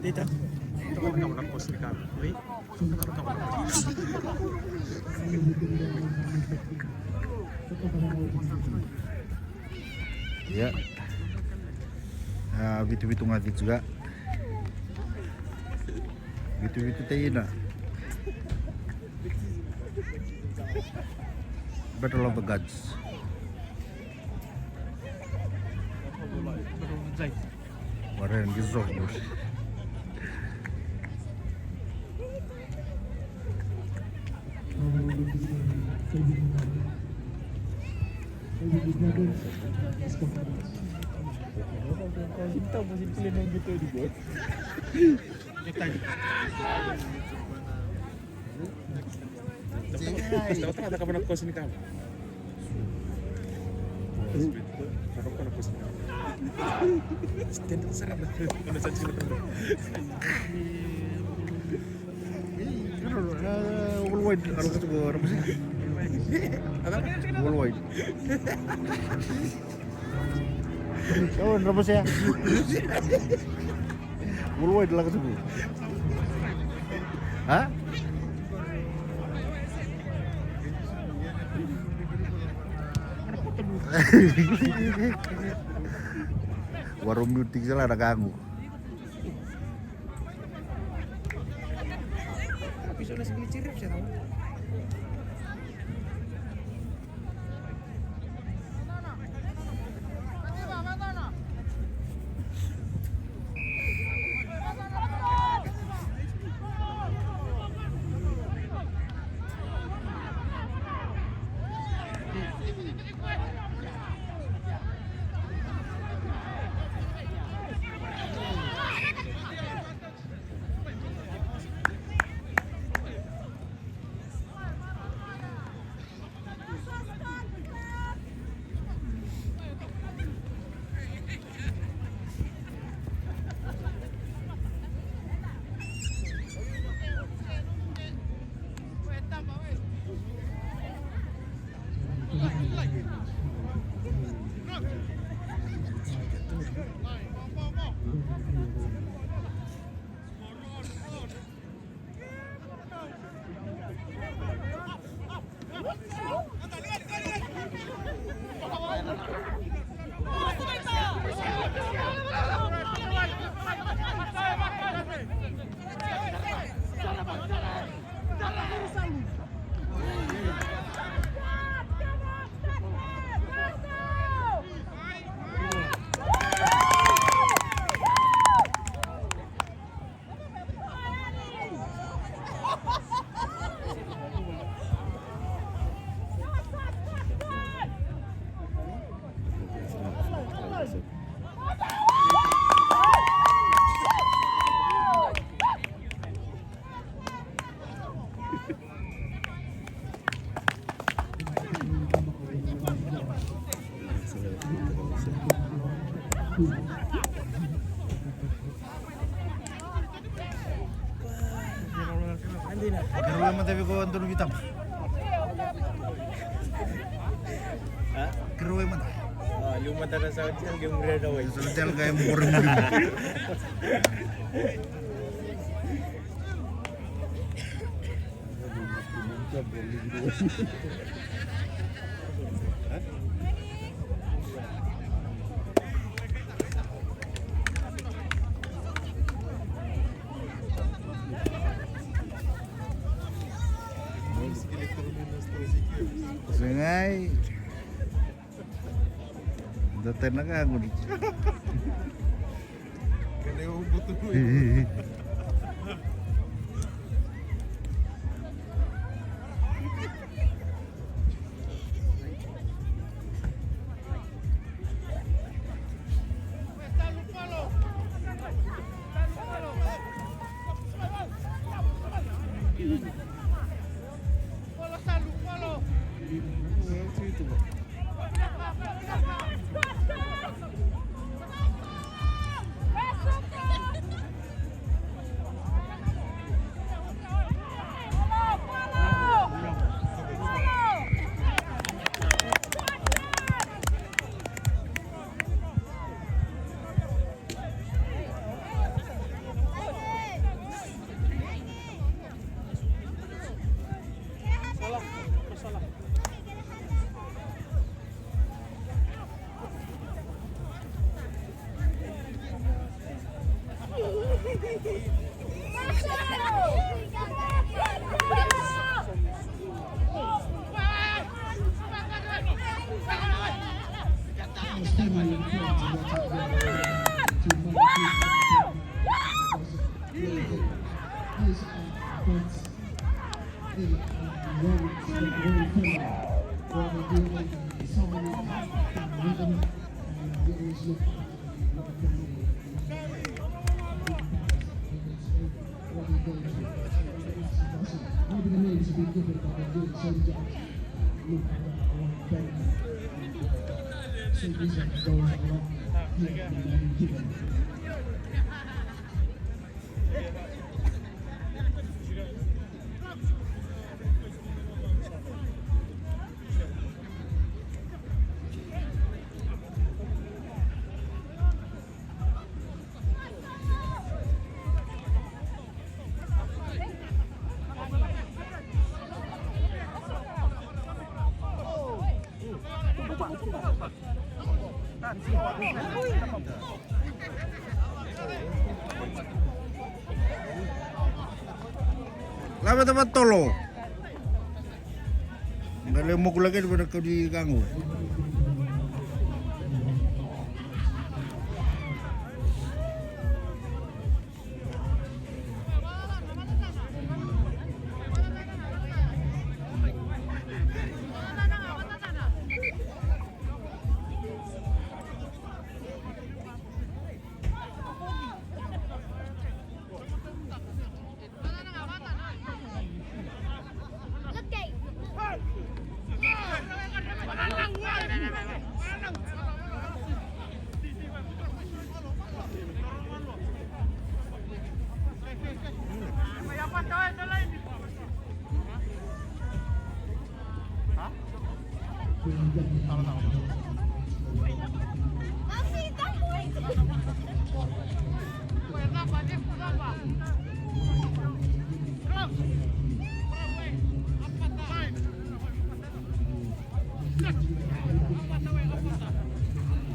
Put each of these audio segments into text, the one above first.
Dito. Ito ka naman ang post ni Kami. Wait. Ito ka naman ang post. Ya. Bitu-bitu ngati juga. Bitu-bitu tayo na. Battle of the Gods. Waren gezocht. Cinta musim film yang gitu dibuat. Dapat ada kapan aku sini kamu? Aku kan aku sini. Stand serap dah. Mana saja kita. Worldwide kalau kita apa sih? Worldwide. Kawan apa sih ya? Worldwide lah ketemu. Hah? Warung mutik salah ada ganggu. Bisa udah sebeli cirip saya tahu. Kalau lama tapi kau antur hitam. Hah? Keruwe mana? Luma tanah sawit yang game berada woi. Sosial kayak murim murim. Sungai. Datang nak aku ni. Kena butuh duit. Lama tempat tolo. Nggak lemuk lagi daripada kau diganggu.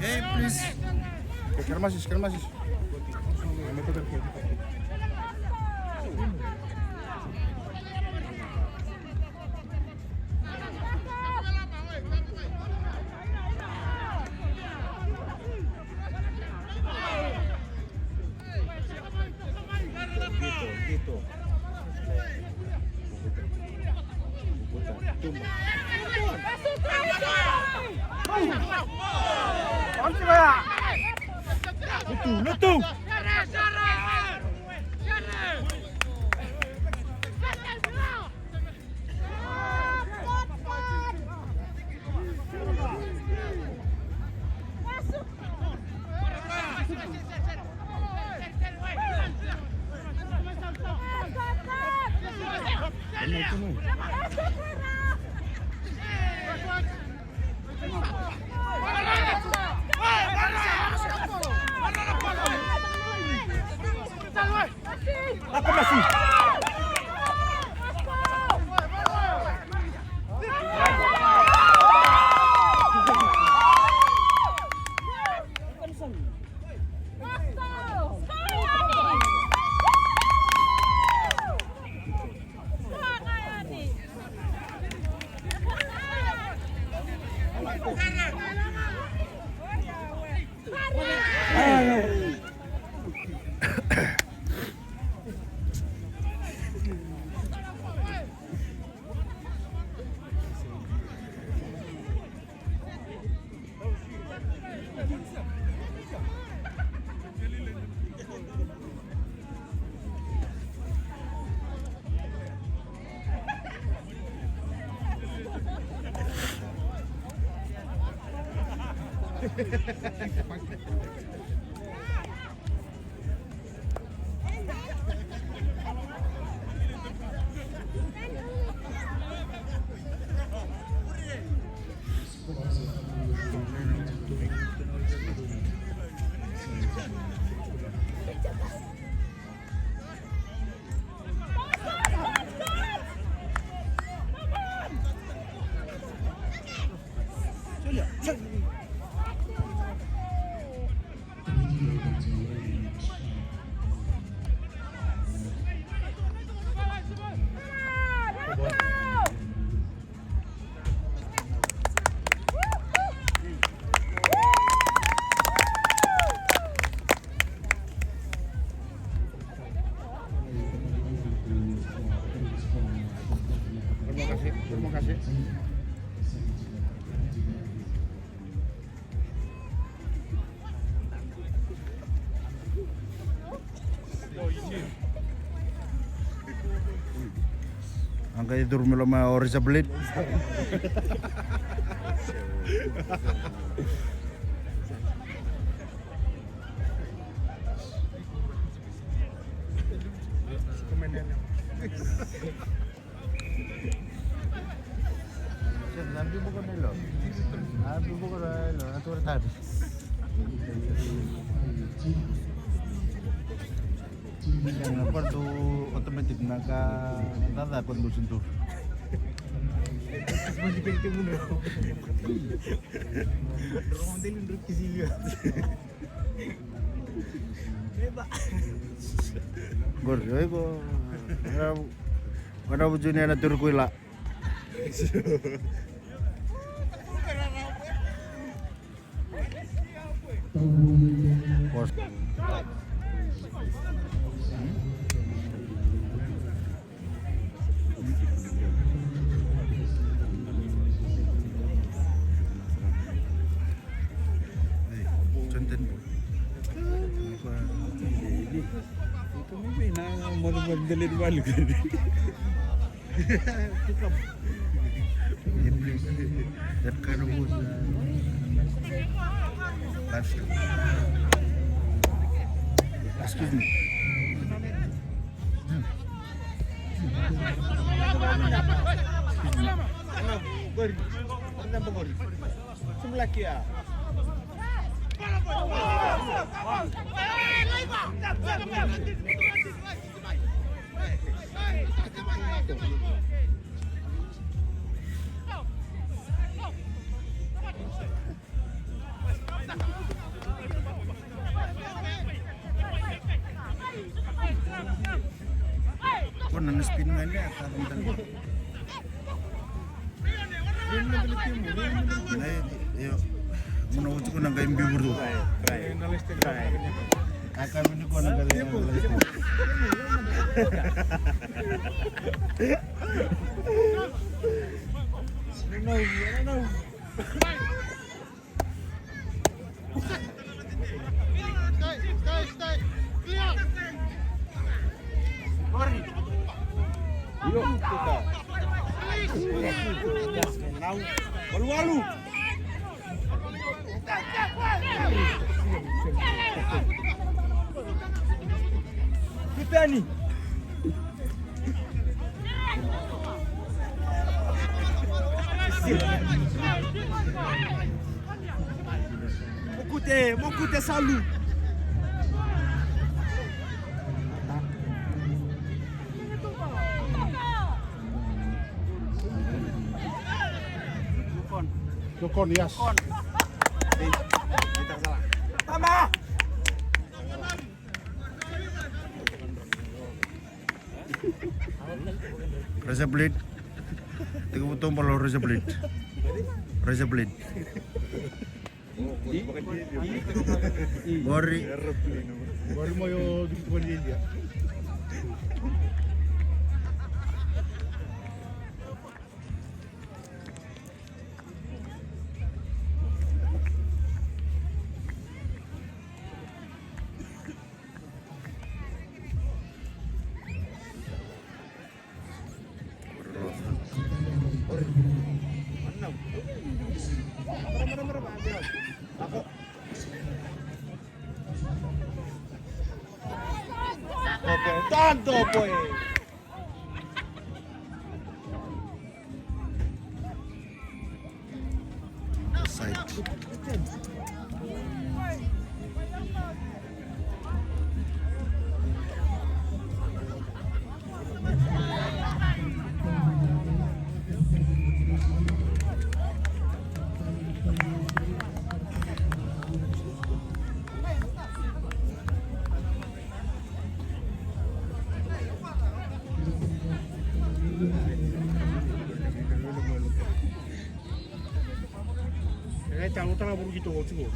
Hey, please. Calma, calma. Me toca aqui. Gitu. Lutung. Apa masih? makasih. Angka itu rumah orang sebelit. Nanti bukan lo. Nanti bukan lo. Nanti orang tadi. Yang apa tu otomatis naga nada conducen tu. Masih kayak gini. Rondelin rookie sih ya. Beba. Gor, ko. Mana bujuni na turkuila. Pos. Conten. Itu mungkin mau mendelin balik. That kind of wood. Excuse me. Gori, apa gori? Sebelah kia. Kau nang spin mana? Tahu. Yo, mana ucap nang kayak imbi berdua. Kakak ini kau nang kayak Yuk kita. Walu-walu. Kita nih. Mukute salu. Dokon, yes. Kita salah. Tambah. Rasa Blade. Tiga botol kalau Rasa Blade. Rasa Blade. Gori. Gori mau yo di India. Tanto pues. Side. Jangan utang abur gitu kok cukup.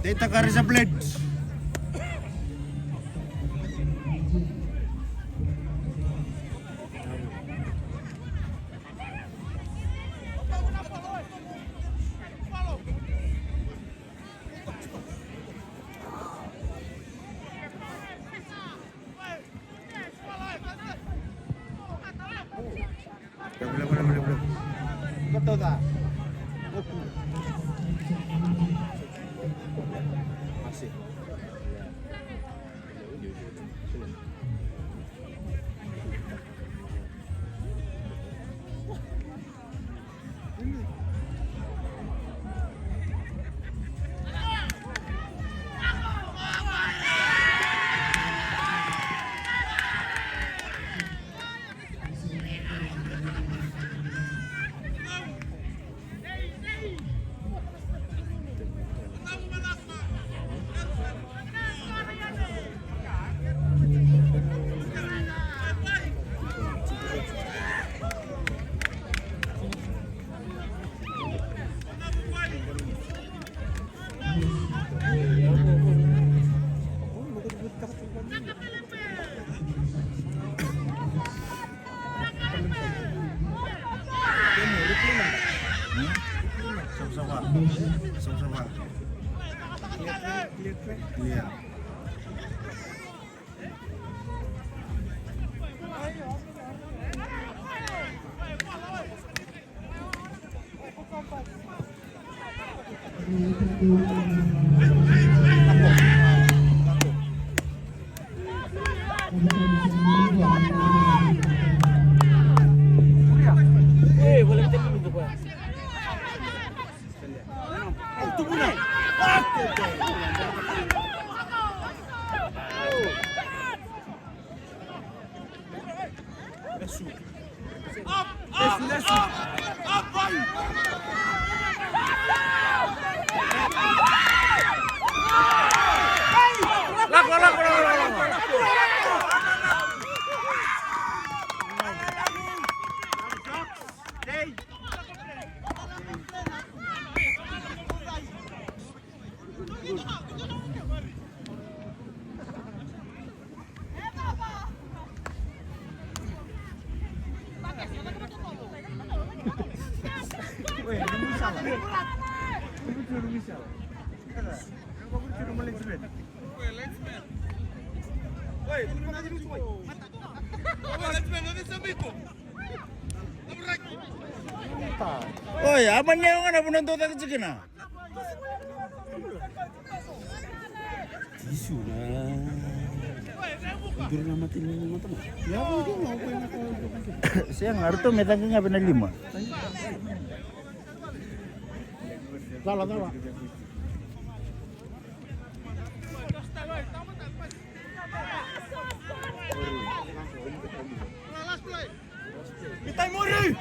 They take a razor blade. Boleh. Betul tak? Masih. Sama-sama. Iya. Boleh kita dulu tu, Pak. Oh ya, aman niya nga na pununtutan sa kina. Isu lah. Tidur na mati ni mata mo. Ya ako mau ko na ko. Siya nga rito may tangga nga pinalima. Tala. Kita muri.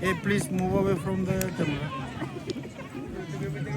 Hey, please move away from the camera.